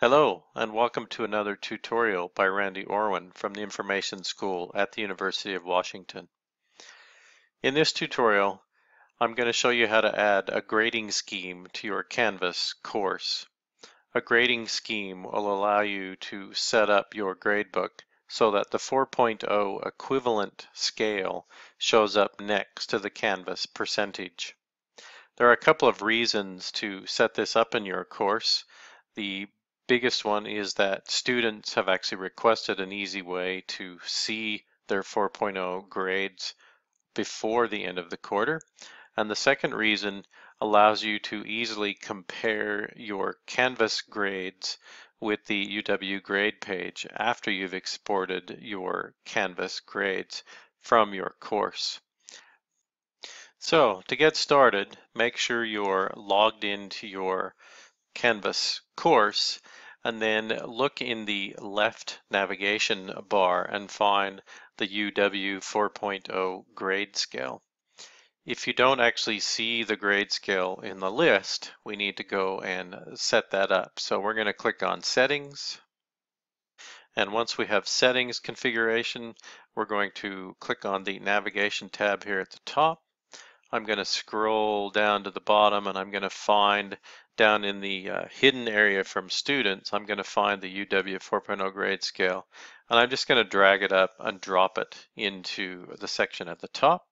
Hello, and welcome to another tutorial by Randy Orwin from the Information School at the University of Washington. In this tutorial, I'm going to show you how to add a grading scheme to your Canvas course. A grading scheme will allow you to set up your gradebook so that the 4.0 equivalent scale shows up next to the Canvas percentage. There are a couple of reasons to set this up in your course. The biggest one is that students have actually requested an easy way to see their 4.0 grades before the end of the quarter. And the second reason allows you to easily compare your Canvas grades with the UW grade page after you've exported your Canvas grades from your course. So to get started, make sure you're logged into your Canvas course and then look in the left navigation bar and find the UW 4.0 grade scale. If you don't actually see the grade scale in the list, we need to go and set that up. So we're going to click on Settings. And once we have Settings configuration, we're going to click on the Navigation tab here at the top. I'm going to scroll down to the bottom and I'm going to find down in the hidden area from students, I'm going to find the UW 4.0 grade scale. And I'm just going to drag it up and drop it into the section at the top.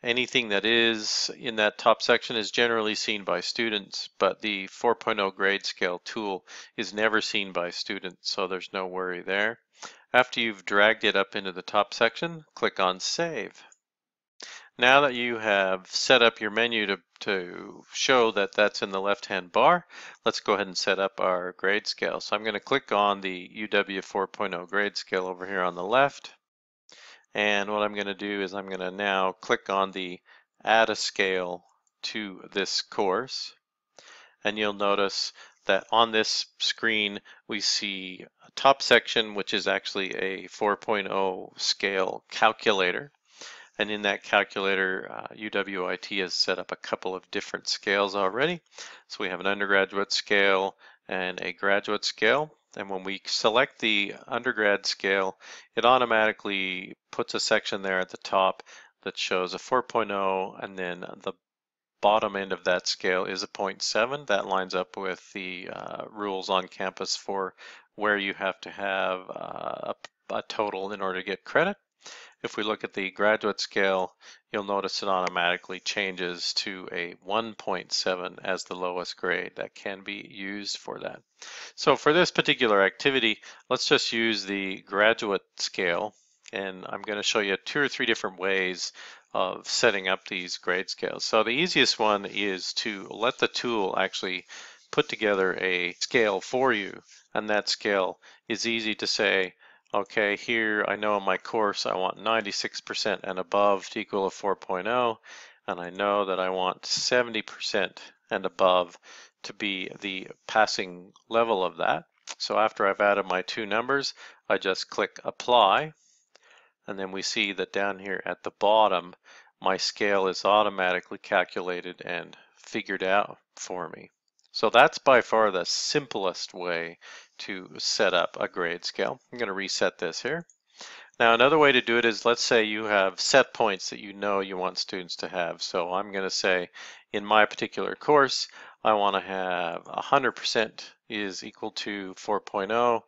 Anything that is in that top section is generally seen by students, but the 4.0 grade scale tool is never seen by students, so there's no worry there. After you've dragged it up into the top section, click on Save. Now that you have set up your menu to show that that's in the left-hand bar, let's go ahead and set up our grade scale. So I'm going to click on the UW 4.0 grade scale over here on the left. And what I'm going to do is I'm going to now click on the Add a Scale to this course. And you'll notice that on this screen we see a top section, which is actually a 4.0 scale calculator. And in that calculator, UWIT has set up a couple of different scales already. So we have an undergraduate scale and a graduate scale. And when we select the undergrad scale, it automatically puts a section there at the top that shows a 4.0, and then the bottom end of that scale is a 0.7. That lines up with the rules on campus for where you have to have a total in order to get credit. If we look at the graduate scale, you'll notice it automatically changes to a 1.7 as the lowest grade that can be used for that. So for this particular activity, let's just use the graduate scale, and I'm going to show you 2 or 3 different ways of setting up these grade scales. So the easiest one is to let the tool actually put together a scale for you, and that scale is easy to say, okay, here I know in my course I want 96% and above to equal a 4.0, and I know that I want 70% and above to be the passing level of that. So after I've added my 2 numbers, I just click Apply, and then we see that down here at the bottom, my scale is automatically calculated and figured out for me. So that's by far the simplest way to set up a grade scale. I'm going to reset this here. Now another way to do it is, let's say you have set points that you know you want students to have. So I'm going to say in my particular course, I want to have 100% is equal to 4.0.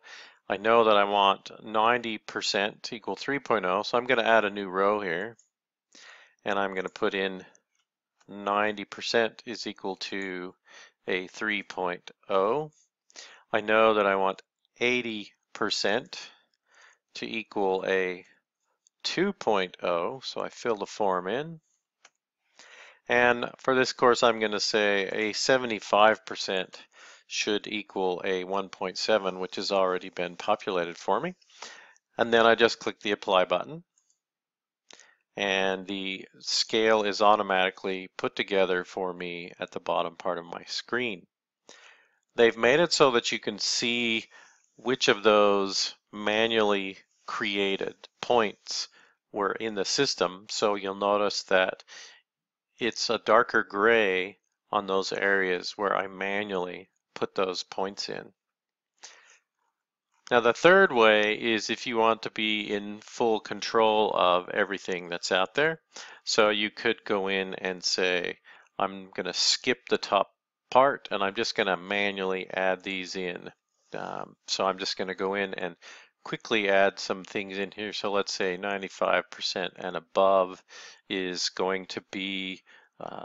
I know that I want 90% to equal 3.0, so I'm going to add a new row here. And I'm going to put in 90% is equal to a 3.0. I know that I want 80% to equal a 2.0, so I fill the form in. And for this course, I'm going to say a 75% should equal a 1.7, which has already been populated for me. And then I just click the Apply button, and the scale is automatically put together for me at the bottom part of my screen. They've made it so that you can see which of those manually created points were in the system. So you'll notice that it's a darker gray on those areas where I manually put those points in. Now the third way is if you want to be in full control of everything that's out there. So you could go in and say, I'm going to skip the top part and I'm just going to manually add these in. So I'm just going to go in and quickly add some things in here. So let's say 95% and above is going to be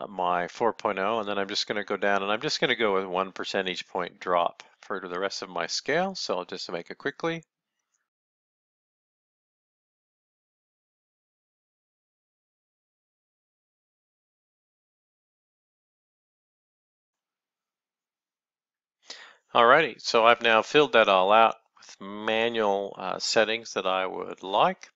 my 4.0, and then I'm just going to go down and I'm just going to go with 1 percentage point drop for the rest of my scale. So I'll just make it quickly. Alrighty, so I've now filled that all out with manual settings that I would like.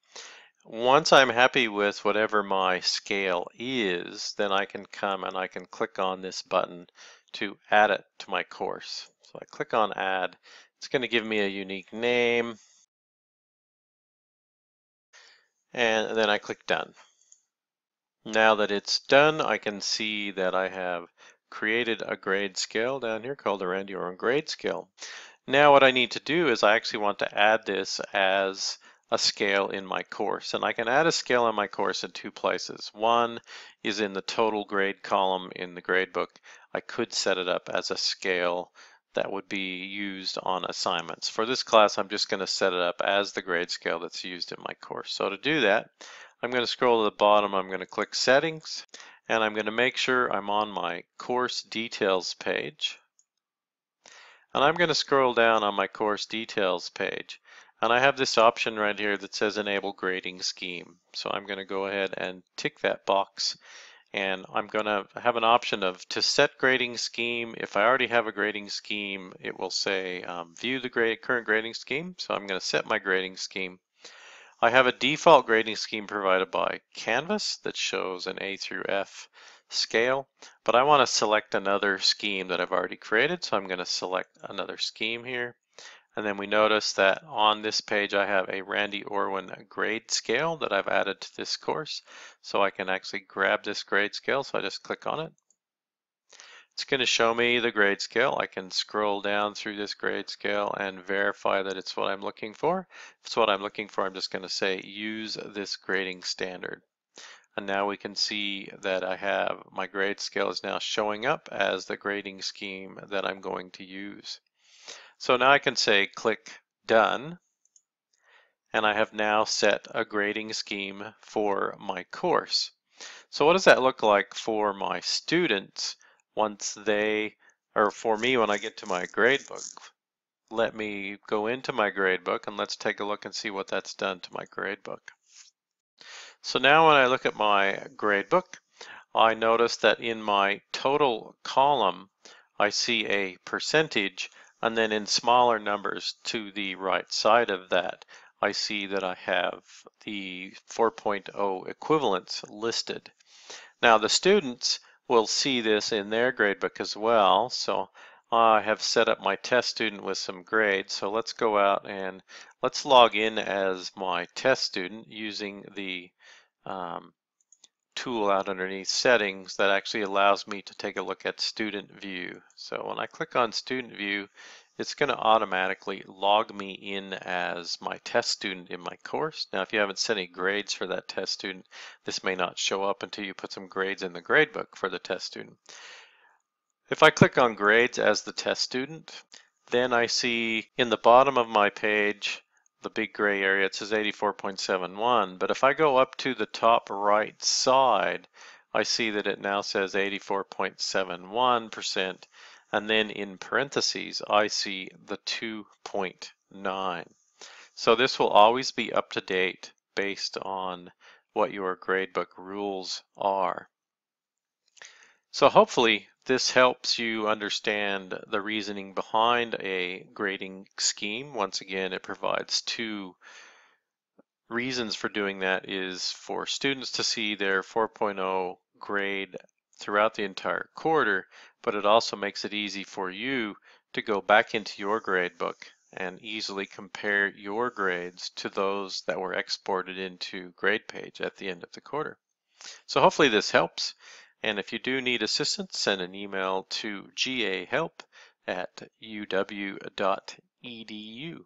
Once I'm happy with whatever my scale is, then I can come and I can click on this button to add it to my course. So I click on add. It's going to give me a unique name, and then I click done. Now that it's done, I can see that I have created a grade scale down here called the Randy Orwin grade scale. Now what I need to do is I actually want to add this as a scale in my course. And I can add a scale in my course in two places. One is in the total grade column in the gradebook. I could set it up as a scale that would be used on assignments. For this class, I'm just going to set it up as the grade scale that's used in my course. So to do that, I'm going to scroll to the bottom. I'm going to click Settings, and I'm going to make sure I'm on my course details page. And I'm going to scroll down on my course details page. And I have this option right here that says Enable Grading Scheme. So I'm going to go ahead and tick that box. And I'm going to have an option of to set grading scheme. If I already have a grading scheme, it will say view the current grading scheme. So I'm going to set my grading scheme. I have a default grading scheme provided by Canvas that shows an A through F scale, but I want to select another scheme that I've already created, so I'm going to select another scheme here. And then we notice that on this page I have a Randy Orwin grade scale that I've added to this course, so I can actually grab this grade scale, so I just click on it. It's going to show me the grade scale. I can scroll down through this grade scale and verify that it's what I'm looking for. If it's what I'm looking for, I'm just going to say use this grading standard. And now we can see that I have my grade scale is now showing up as the grading scheme that I'm going to use. So now I can say click done, and I have now set a grading scheme for my course. So what does that look like for my students once they, or for me when I get to my gradebook? Let me go into my gradebook and let's take a look and see what that's done to my gradebook. So now when I look at my gradebook, I notice that in my total column, I see a percentage, and then in smaller numbers to the right side of that, I see that I have the 4.0 equivalents listed. Now the students will see this in their gradebook as well. So I have set up my test student with some grades. So let's go out and let's log in as my test student using the tool out underneath settings that actually allows me to take a look at student view. So when I click on student view, it's going to automatically log me in as my test student in my course. Now if you haven't set any grades for that test student, this may not show up until you put some grades in the gradebook for the test student. If I click on grades as the test student, then I see in the bottom of my page the big gray area, it says 84.71, but if I go up to the top right side, I see that it now says 84.71%, and then in parentheses, I see the 2.9. So this will always be up to date based on what your gradebook rules are. So hopefully this helps you understand the reasoning behind a grading scheme. Once again, it provides two reasons for doing that is for students to see their 4.0 grade throughout the entire quarter, but it also makes it easy for you to go back into your gradebook and easily compare your grades to those that were exported into GradePage at the end of the quarter. So hopefully this helps. And if you do need assistance, send an email to gahelp@uw.edu.